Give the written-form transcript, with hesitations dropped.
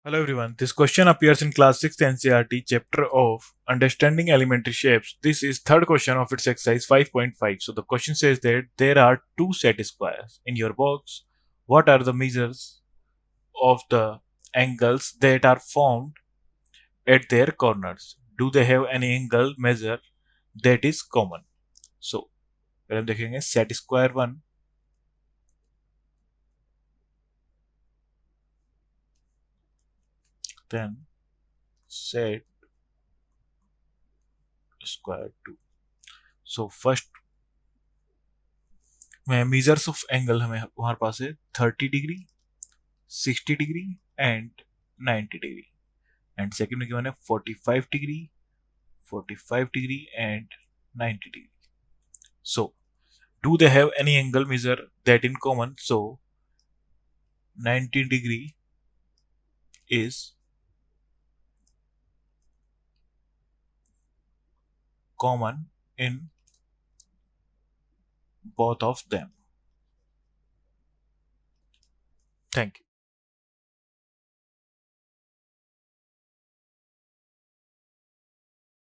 Hello everyone. This question appears in Class 6 NCERT chapter of Understanding Elementary Shapes. This is third question of its exercise 5.5. So the question says that there are two set squares in your box. What are the measures of the angles that are formed at their corners? Do they have any angle measure that is common? So पहले हम देखेंगे set square 1, then set square 2. So first में measures of angle हमें हमारे पास है 30 degree 60 degree and 90 degree, and second में given है 45 degree 45 degree and 90 degree. So do they have any angle measure that in common? So 90 degree is common in both of them. Thank you.